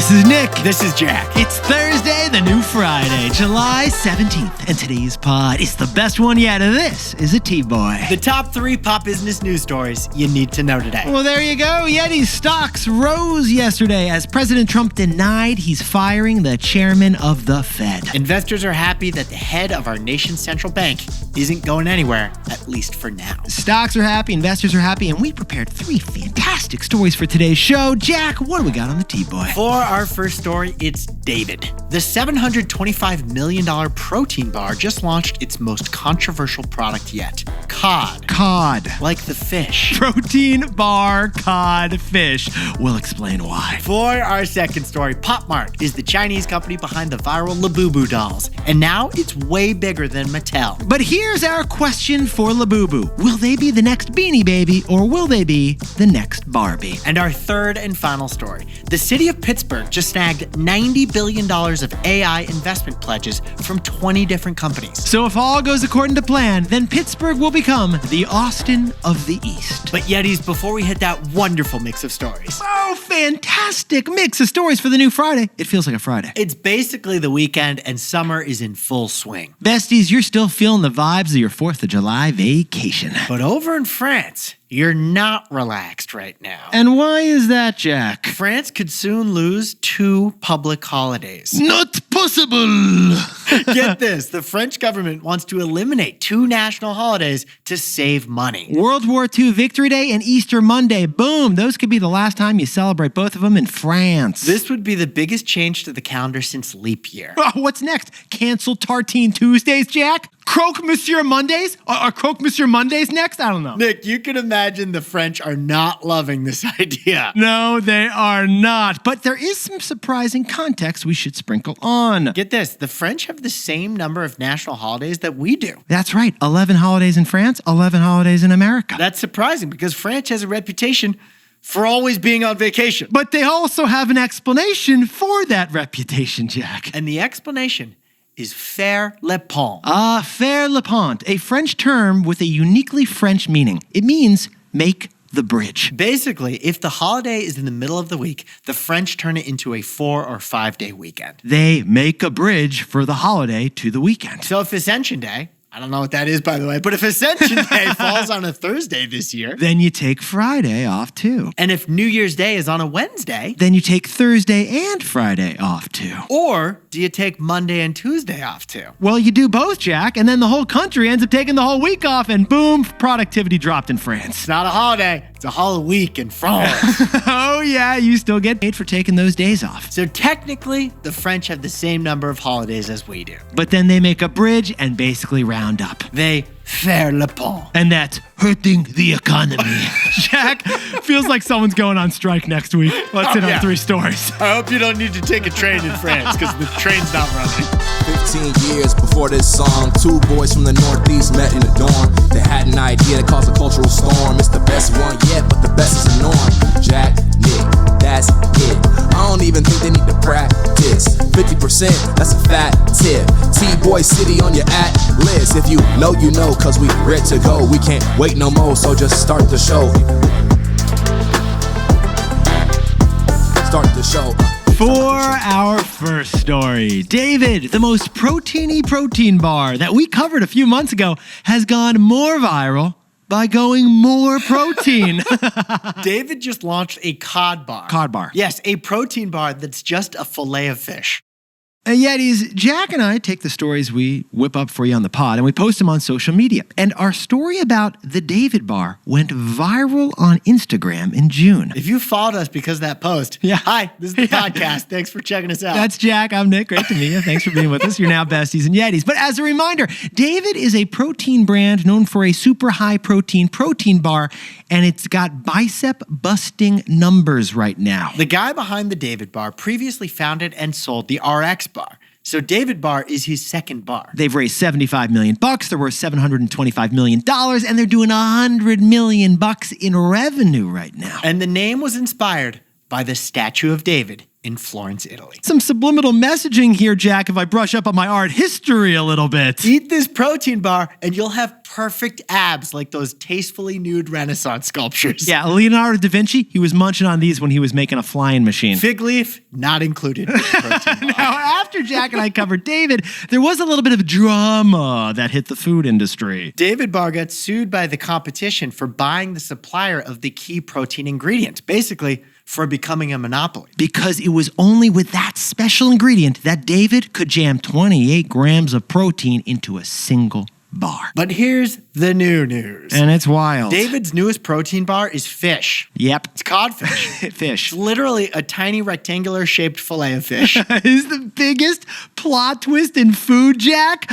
This is Nick. This is Jack. It's Thursday, the new Friday, July 17th, and today's pod is the best one yet. This is a T-Boy. The top 3 pop business news stories you need to know today. Well, there you go. Yeti's stocks rose yesterday as President Trump denied he's firing the chairman of the Fed. Investors are happy that the head of our nation's central bank isn't going anywhere, at least for now. Stocks are happy, investors are happy, and we prepared 3 fantastic stories for today's show. Jack, what do we got on the T-Boy? For our first story, it's David. The $725 million protein bar just launched its most controversial product yet. Cod. Cod. Like the fish. Protein bar cod fish. We'll explain why. For our second story, Pop Mart is the Chinese company behind the viral Labubu dolls. And now it's way bigger than Mattel. But here's our question for Labubu. Will they be the next Beanie Baby or will they be the next Barbie? And our third and final story. The city of Pittsburgh just snagged $90 billion of AI investment pledges from 20 different companies. So if all goes according to plan, then Pittsburgh will become the Austin of the East. But Yetis, before we hit that wonderful mix of stories. Oh, fantastic mix of stories for the new Friday. It feels like a Friday. It's basically the weekend and summer is in full swing. Besties, you're still feeling the vibes of your 4th of July vacation. But over in France, you're not relaxed right now. And why is that, Jack? France could soon lose 2 public holidays. Not possible! Get this, the French government wants to eliminate 2 national holidays to save money. World War II Victory Day and Easter Monday. Boom! Those could be the last time you celebrate both of them in France. This would be the biggest change to the calendar since leap year. Oh, what's next? Cancel Tartine Tuesdays, Jack? Croque Monsieur Mondays? Are Croque Monsieur Mondays next? I don't know. Nick, you can imagine the French are not loving this idea. No, they are not. But there is some surprising context we should sprinkle on. Get this, the French have the same number of national holidays that we do. That's right. 11 holidays in France, 11 holidays in America. That's surprising because France has a reputation for always being on vacation. But they also have an explanation for that reputation, Jack. And the explanation is faire le pont. Faire le pont, a French term with a uniquely French meaning. It means make the bridge. Basically, if the holiday is in the middle of the week, the French turn it into a 4 or 5 day weekend. They make a bridge for the holiday to the weekend. So if Ascension Day, I don't know what that is, by the way, but if Ascension Day falls on a Thursday this year, then you take Friday off too. And if New Year's Day is on a Wednesday, then you take Thursday and Friday off too. Or do you take Monday and Tuesday off too? Well, you do both, Jack, and then the whole country ends up taking the whole week off, and boom, productivity dropped in France. It's not a holiday, it's a holiday week in France. Oh yeah, you still get paid for taking those days off. So technically, the French have the same number of holidays as we do. But then they make a bridge and basically round up. They faire le pont. And that's hurting the economy. Jack, feels like someone's going on strike next week. Let's hit on 3 stories. I hope you don't need to take a train in France because the train's not running. 15 years before this song, 2 boys from the Northeast met in the dorm. They had an idea that caused a cultural storm. It's the best one yet, but the best is the norm. Jack, Nick, that's it. I don't even think they need to practice. 50%, that's a fat tip. T-Boy City on your at list. If you know, you know, cause we ready to go. We can't wait no more, so just start the show. Start the show. For our first story, David, the most proteiny protein bar that we covered a few months ago, has gone more viral by going more protein. David just launched a cod bar. Cod bar. Yes, a protein bar that's just a fillet of fish. Yetis, Jack and I take the stories we whip up for you on the pod and we post them on social media. And our story about the David bar went viral on Instagram in June. If you followed us because of that post, hi, this is the podcast. Thanks for checking us out. That's Jack. I'm Nick. Great to meet you. Thanks for being with us. You're now besties and Yetis. But as a reminder, David is a protein brand known for a super high protein bar, and it's got bicep busting numbers right now. The guy behind the David bar previously founded and sold the RX bar. So David Bar is his second bar. They've raised $75 million. They're worth $725 million, and they're doing $100 million in revenue right now. And the name was inspired by the statue of David in Florence, Italy. Some subliminal messaging here, Jack, if I brush up on my art history a little bit. Eat this protein bar and you'll have perfect abs like those tastefully nude Renaissance sculptures. Yeah, Leonardo da Vinci, he was munching on these when he was making a flying machine. Fig leaf, not included in the protein bar. Now, after Jack and I covered David, there was a little bit of drama that hit the food industry. David Bar got sued by the competition for buying the supplier of the key protein ingredient, basically for becoming a monopoly. Because it was only with that special ingredient that David could jam 28 grams of protein into a single bar. But here's the new news. And it's wild. David's newest protein bar is fish. Yep. It's codfish. Fish. It's literally a tiny rectangular shaped fillet of fish. Is the biggest plot twist in food, Jack?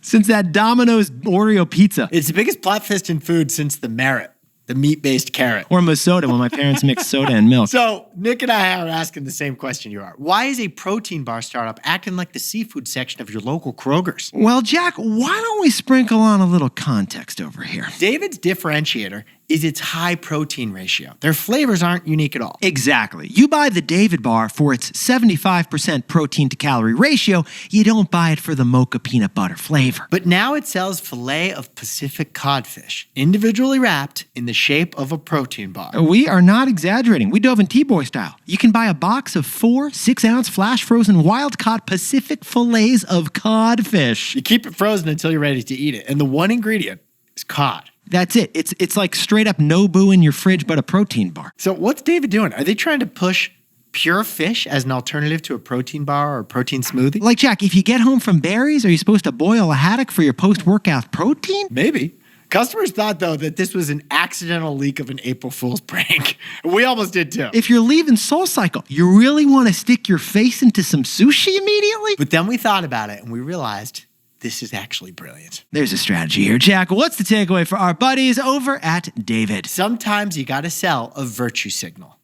Since that Domino's Oreo pizza. It's the biggest plot twist in food since the Merit, the meat-based carrot. Or soda when my parents mixed soda and milk. So Nick and I are asking the same question you are. Why is a protein bar startup acting like the seafood section of your local Kroger's? Well, Jack, why don't we sprinkle on a little context over here? David's differentiator is its high protein ratio. Their flavors aren't unique at all. Exactly. You buy the David bar for its 75% protein to calorie ratio. You don't buy it for the mocha peanut butter flavor. But now it sells filet of Pacific codfish, individually wrapped in the shape of a protein bar. We are not exaggerating. We dove in TBOY style. You can buy a box of 4 6-ounce flash frozen wild-caught Pacific fillets of codfish. You keep it frozen until you're ready to eat it. And the one ingredient is cod. That's it. It's like straight up Nobu in your fridge, but a protein bar. So what's David doing? Are they trying to push pure fish as an alternative to a protein bar or a protein smoothie? Like, Jack, if you get home from Barry's, are you supposed to boil a haddock for your post-workout protein? Maybe. Customers thought, though, that this was an accidental leak of an April Fool's prank. We almost did, too. If you're leaving SoulCycle, you really want to stick your face into some sushi immediately? But then we thought about it and we realized this is actually brilliant. There's a strategy here, Jack. What's the takeaway for our buddies over at David? Sometimes you gotta sell a virtue signal.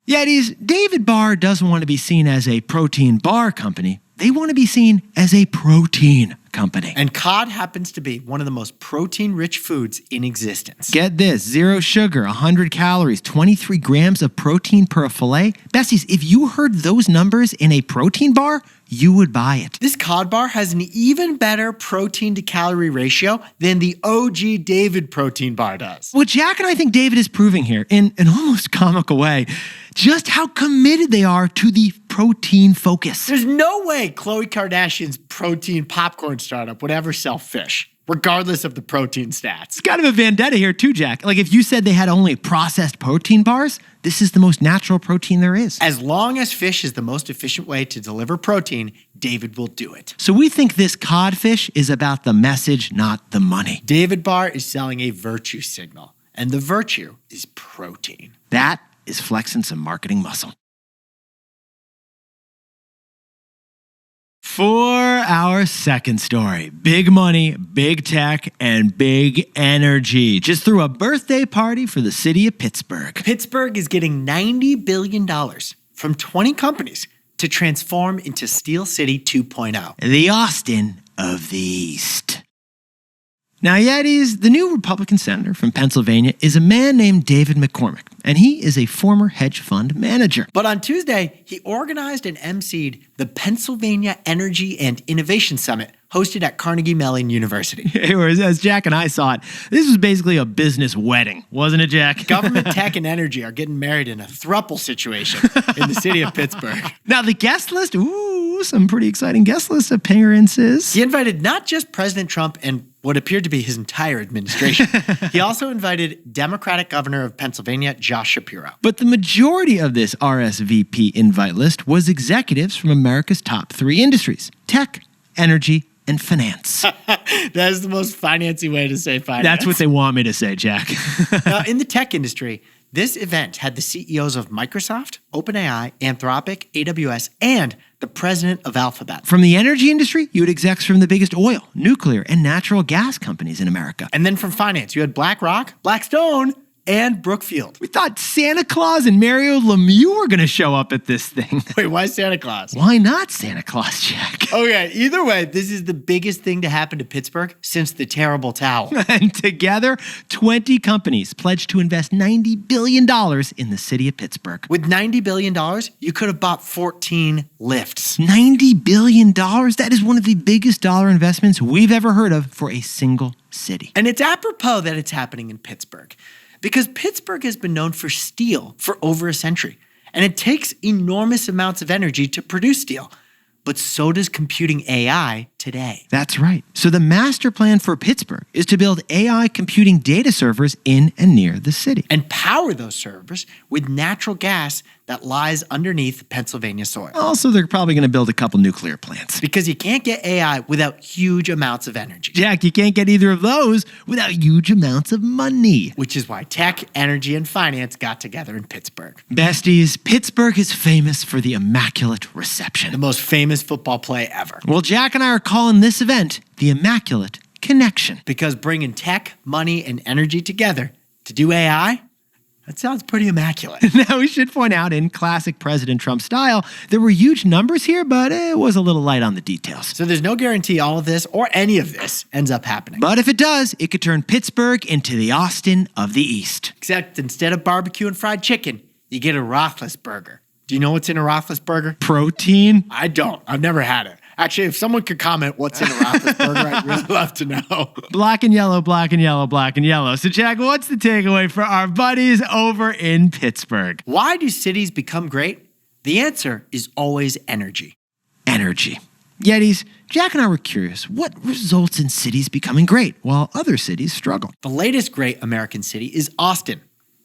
Yetis, David Bar doesn't want to be seen as a protein bar company. They want to be seen as a protein company. And cod happens to be one of the most protein-rich foods in existence. Get this, 0 sugar, 100 calories, 23 grams of protein per fillet. Besties, if you heard those numbers in a protein bar, you would buy it. This cod bar has an even better protein to calorie ratio than the OG David protein bar does. What Jack and I think David is proving here, in an almost comical way, just how committed they are to the protein focus. There's no way Khloe Kardashian's protein popcorn startup would ever sell fish, regardless of the protein stats. It's kind of a vendetta here too, Jack. Like if you said they had only processed protein bars, this is the most natural protein there is. As long as fish is the most efficient way to deliver protein, David will do it. So we think this codfish is about the message, not the money. David Bar is selling a virtue signal, and the virtue is protein. That is flexing some marketing muscle. For our second story, big money, big tech, and big energy. Just threw a birthday party for the city of Pittsburgh. Pittsburgh is getting $90 billion from 20 companies to transform into Steel City 2.0. The Austin of the East. Now, Yetis, the new Republican senator from Pennsylvania is a man named David McCormick, and he is a former hedge fund manager. But on Tuesday, he organized and emceed the Pennsylvania Energy and Innovation Summit hosted at Carnegie Mellon University. As Jack and I saw it, this was basically a business wedding, wasn't it, Jack? Government, tech, and energy are getting married in a throuple situation in the city of Pittsburgh. Now, the guest list, some pretty exciting guest list appearances. He invited not just President Trump and what appeared to be his entire administration. He also invited Democratic Governor of Pennsylvania, Josh Shapiro. But the majority of this RSVP invite list was executives from America's top 3 industries: tech, energy, and finance. That is the most financy way to say finance. That's what they want me to say, Jack. Now, in the tech industry, this event had the CEOs of Microsoft, OpenAI, Anthropic, AWS, and the president of Alphabet. From the energy industry, you had execs from the biggest oil, nuclear, and natural gas companies in America. And then from finance, you had BlackRock, Blackstone, and Brookfield. We thought Santa Claus and Mario Lemieux were going to show up at this thing. Wait, why Santa Claus? Why not Santa Claus, Jack? Okay, either way, this is the biggest thing to happen to Pittsburgh since the terrible towel. And together, 20 companies pledged to invest $90 billion in the city of Pittsburgh. With $90 billion, you could have bought 14 lifts. $90 billion? That is one of the biggest dollar investments we've ever heard of for a single city. And it's apropos that it's happening in Pittsburgh, because Pittsburgh has been known for steel for over a century, and it takes enormous amounts of energy to produce steel. But so does computing AI today. That's right. So the master plan for Pittsburgh is to build AI computing data servers in and near the city. And power those servers with natural gas that lies underneath Pennsylvania soil. Also, they're probably going to build a couple nuclear plants. Because you can't get AI without huge amounts of energy. Jack, you can't get either of those without huge amounts of money. Which is why tech, energy, and finance got together in Pittsburgh. Besties, Pittsburgh is famous for the Immaculate Reception. The most famous football play ever. Well, Jack and I are calling this event the Immaculate Connection. Because bringing tech, money, and energy together to do AI, that sounds pretty immaculate. Now, we should point out, in classic President Trump style, there were huge numbers here, but it was a little light on the details. So there's no guarantee all of this or any of this ends up happening. But if it does, it could turn Pittsburgh into the Austin of the East. Except instead of barbecue and fried chicken, you get a Roethlisberger. Do you know what's in a Roethlisberger? Protein? I don't. I've never had it. Actually, if someone could comment what's in a Roethlisberger, I'd really love to know. Black and yellow, black and yellow, black and yellow. So, Jack, what's the takeaway for our buddies over in Pittsburgh? Why do cities become great? The answer is always energy. Energy. Yetis, Jack and I were curious, what results in cities becoming great while other cities struggle? The latest great American city is Austin.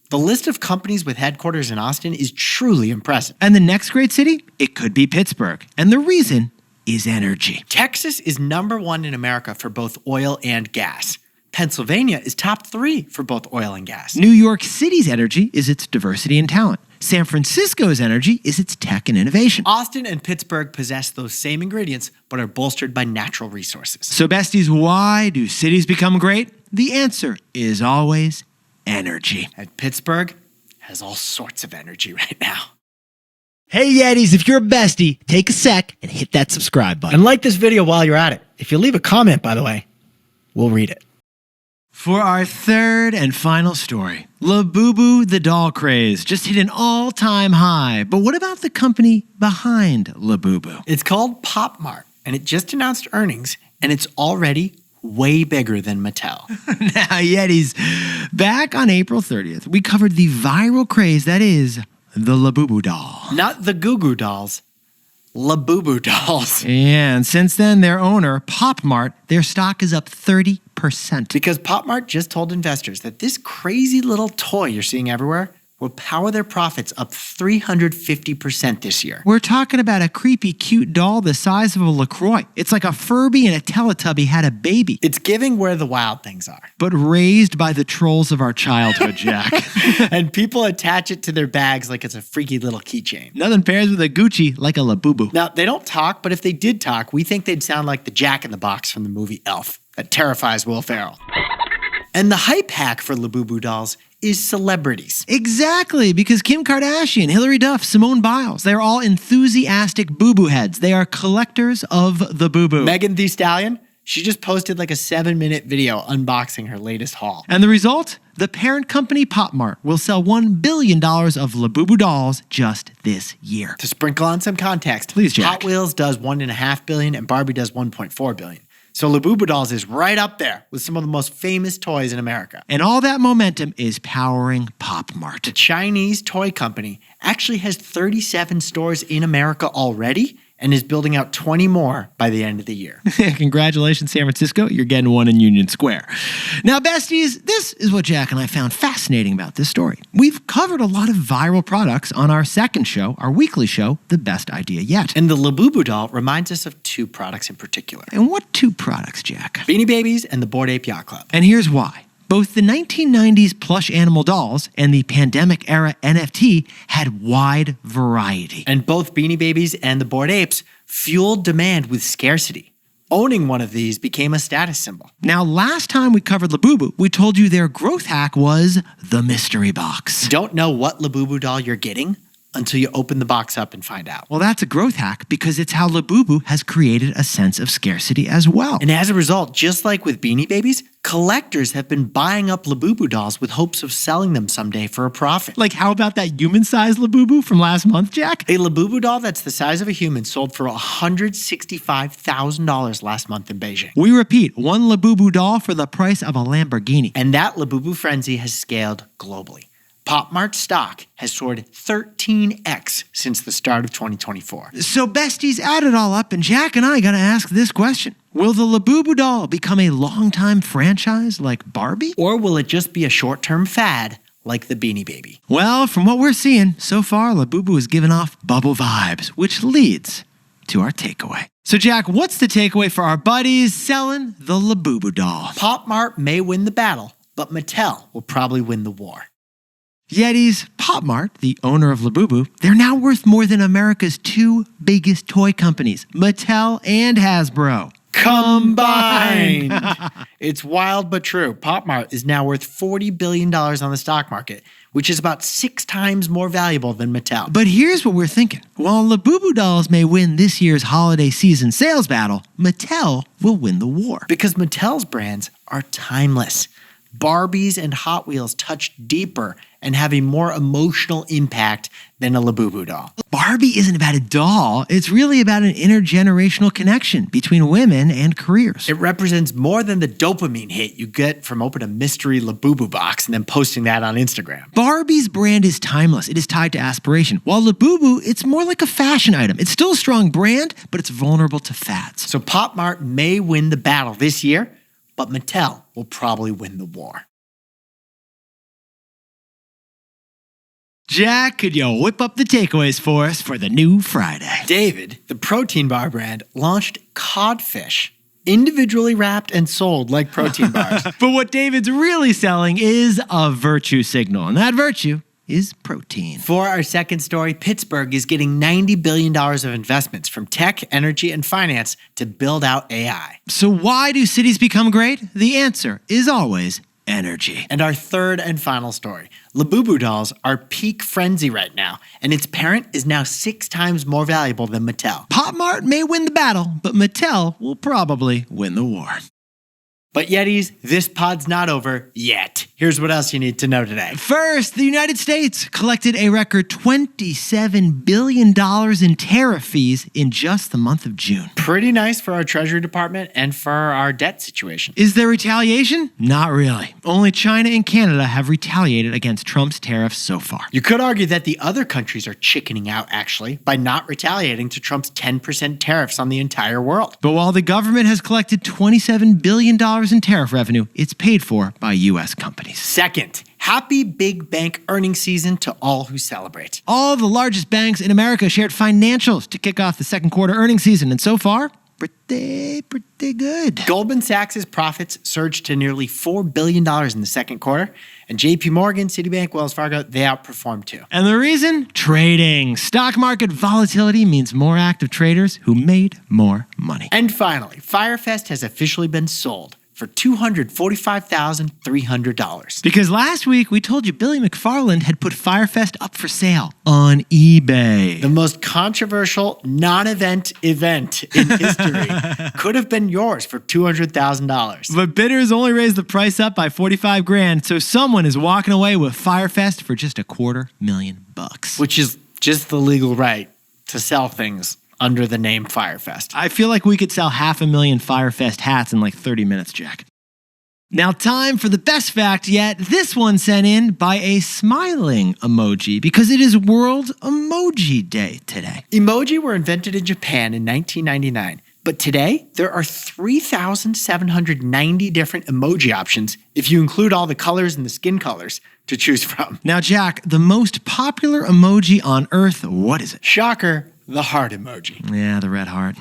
The list of companies with headquarters in Austin is truly impressive. And the next great city? It could be Pittsburgh. And the reason is energy. Texas is #1 in America for both oil and gas. Pennsylvania is top 3 for both oil and gas. New York City's energy is its diversity and talent. San Francisco's energy is its tech and innovation. Austin and Pittsburgh possess those same ingredients, but are bolstered by natural resources. So, besties, why do cities become great? The answer is always energy. And Pittsburgh has all sorts of energy right now. Hey Yetis, if you're a bestie, take a sec and hit that subscribe button. And like this video while you're at it. If you leave a comment, by the way, we'll read it. For our third and final story, Labubu the doll craze just hit an all-time high. But what about the company behind Labubu? It's called Pop Mart, and it just announced earnings, and it's already way bigger than Mattel. Now, Yetis, back on April 30th, we covered the viral craze that is the Labubu doll. Not the Goo Goo dolls, Labubu dolls. Yeah, and since then, their owner, Pop Mart, their stock is up 30%. Because Pop Mart just told investors that this crazy little toy you're seeing everywhere will power their profits up 350% this year. We're talking about a creepy, cute doll the size of a LaCroix. It's like a Furby and a Teletubby had a baby. It's giving where the wild things are. But raised by the trolls of our childhood, Jack. And people attach it to their bags like it's a freaky little keychain. Nothing pairs with a Gucci like a Labubu. Now, they don't talk, but if they did talk, we think they'd sound like the Jack in the Box from the movie Elf that terrifies Will Ferrell. And the hype hack for Labubu dolls is celebrities. Exactly, because Kim Kardashian, Hilary Duff, Simone Biles, they're all enthusiastic boo-boo heads. They are collectors of the boo-boo. Megan Thee Stallion, she just posted like a 7-minute video unboxing her latest haul. And the result? The parent company Pop Mart will sell $1 billion of Labubu dolls just this year. To sprinkle on some context, Please, Jack. Hot Wheels does $1.5 billion and Barbie does $1.4 billion. So Labubu dolls is right up there with some of the most famous toys in America. And all that momentum is powering Pop Mart. The Chinese toy company actually has 37 stores in America already and is building out 20 more by the end of the year. Congratulations, San Francisco. You're getting one in Union Square. Now, besties, this is what Jack and I found fascinating about this story. We've covered a lot of viral products on our second show, our weekly show, The Best Idea Yet. And the Labubu doll reminds us of 2 products in particular. And what 2 products, Jack? Beanie Babies and the Bored Ape Yacht Club. And here's why. Both the 1990s plush animal dolls and the pandemic-era NFT had wide variety. And both Beanie Babies and the Bored Apes fueled demand with scarcity. Owning one of these became a status symbol. Now, last time we covered Labubu, we told you their growth hack was the mystery box. Don't know what Labubu doll you're getting until you open the box up and find out. Well, that's a growth hack because it's how Labubu has created a sense of scarcity as well. And as a result, just like with Beanie Babies, collectors have been buying up Labubu dolls with hopes of selling them someday for a profit. Like, how about that human-sized Labubu from last month, Jack? A Labubu doll that's the size of a human sold for $165,000 last month in Beijing. We repeat, one Labubu doll for the price of a Lamborghini. And that Labubu frenzy has scaled globally. Pop Mart stock has soared 13x since the start of 2024. So besties, add it all up, and Jack and I gotta ask this question. Will the Labubu doll become a long-time franchise like Barbie? Or will it just be a short-term fad like the Beanie Baby? Well, from what we're seeing, so far, Labubu is giving off bubble vibes, which leads to our takeaway. So Jack, what's the takeaway for our buddies selling the Labubu doll? Pop Mart may win the battle, but Mattel will probably win the war. Yetis, Pop Mart, the owner of Labubu, they're now worth more than America's two biggest toy companies, Mattel and Hasbro. Combined! It's wild but true. Pop Mart is now worth $40 billion on the stock market, which is about 6 times more valuable than Mattel. But here's what we're thinking. While Labubu dolls may win this year's holiday season sales battle, Mattel will win the war. Because Mattel's brands are timeless. Barbies and Hot Wheels touch deeper and have a more emotional impact than a Labubu doll. Barbie isn't about a doll. It's really about an intergenerational connection between women and careers. It represents more than the dopamine hit you get from opening a mystery Labubu box and then posting that on Instagram. Barbie's brand is timeless. It is tied to aspiration. While Labubu, it's more like a fashion item. It's still a strong brand, but it's vulnerable to fads. So Pop Mart may win the battle this year, but Mattel will probably win the war. Jack, could you whip up the takeaways for us for the new Friday? David, the protein bar brand, launched codfish, individually wrapped and sold like protein bars. But what David's really selling is a virtue signal, and that virtue is protein. For our second story, Pittsburgh is getting $90 billion of investments from tech, energy, and finance to build out AI. So why do cities become great? The answer is always energy. And our third and final story, Labubu dolls are peak frenzy right now, and its parent is now 6 times more valuable than Mattel. Pop Mart may win the battle, but Mattel will probably win the war. But Yetis, this pod's not over yet. Here's what else you need to know today. First, the United States collected a record $27 billion in tariff fees in just the month of June. Pretty nice for our Treasury Department and for our debt situation. Is there retaliation? Not really. Only China and Canada have retaliated against Trump's tariffs so far. You could argue that the other countries are chickening out, actually, by not retaliating to Trump's 10% tariffs on the entire world. But while the government has collected $27 billion in tariff revenue, it's paid for by U.S. companies. Second, happy big bank earnings season to all who celebrate. All the largest banks in America shared financials to kick off the second quarter earnings season, and so far, pretty good. Goldman Sachs' profits surged to nearly $4 billion in the second quarter, and JP Morgan, Citibank, Wells Fargo, they outperformed too. And the reason? Trading. Stock market volatility means more active traders who made more money. And finally, Firefest has officially been sold for $245,300. Because last week we told you Billy McFarland had put Firefest up for sale on eBay. The most controversial non-event event in history could have been yours for $200,000. But bidders only raised the price up by $45,000, so someone is walking away with Firefest for just $250,000. Which is just the legal right to sell things under the name Firefest. I feel like we could sell 500,000 Firefest hats in like 30 minutes, Jack. Now, time for the best fact yet. This one sent in by a smiling emoji because it is World Emoji Day today. Emoji were invented in Japan in 1999, but today there are 3,790 different emoji options if you include all the colors and the skin colors to choose from. Now, Jack, the most popular emoji on Earth, what is it? Shocker, the heart emoji. Yeah, the red heart.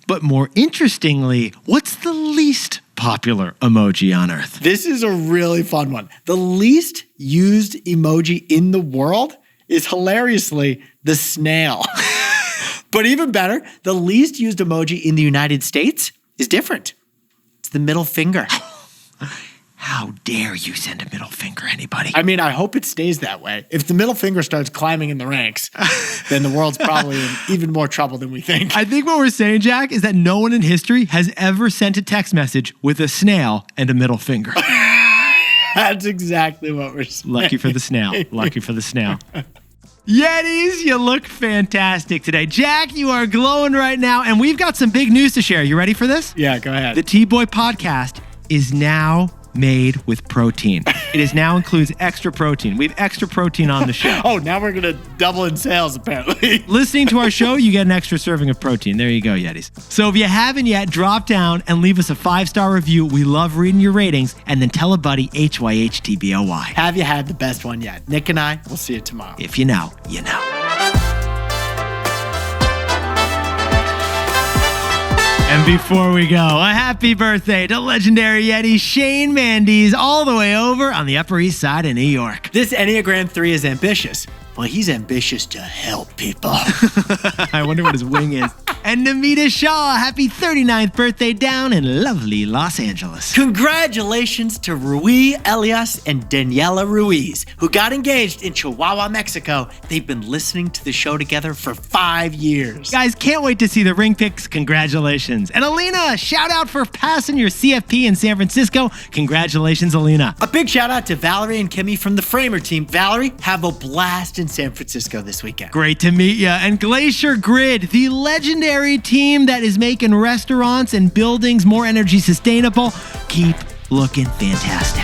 But more interestingly, what's the least popular emoji on Earth? This is a really fun one. The least used emoji in the world is hilariously the snail. But even better, the least used emoji in the United States is different. It's the middle finger. How dare you send a middle finger, anybody? I mean, I hope it stays that way. If the middle finger starts climbing in the ranks, then the world's probably in even more trouble than we think. I think what we're saying, Jack, is that no one in history has ever sent a text message with a snail and a middle finger. That's exactly what we're saying. Lucky for the snail. Lucky for the snail. Yetis, you look fantastic today. Jack, you are glowing right now, and we've got some big news to share. You ready for this? Yeah, go ahead. The T-Boy podcast is now made with protein. It is now includes extra protein. We have extra protein on the show. Oh, now we're going to double in sales, apparently. Listening to our show, you get an extra serving of protein. There you go, Yetis. So if you haven't yet, drop down and leave us a 5-star review. We love reading your ratings. And then tell a buddy, HYHTBOY. Have you had the best one yet? Nick and I will see you tomorrow. If you know, you know. And before we go, a happy birthday to legendary Yeti Shane Mandes all the way over on the Upper East Side of New York. This Enneagram 3 is ambitious. Well, he's ambitious to help people. I wonder what his wing is. And Namita Shaw, happy 39th birthday down in lovely Los Angeles. Congratulations to Rui Elias and Daniela Ruiz, who got engaged in Chihuahua, Mexico. They've been listening to the show together for 5 years. Guys, can't wait to see the ring pics. Congratulations. And Alina, shout out for passing your CFP in San Francisco. Congratulations, Alina. A big shout out to Valerie and Kimmy from the Framer team. Valerie, have a blast in San Francisco this weekend. Great to meet you. And Glacier Grid, the legendary team that is making restaurants and buildings more energy sustainable. Keep looking fantastic.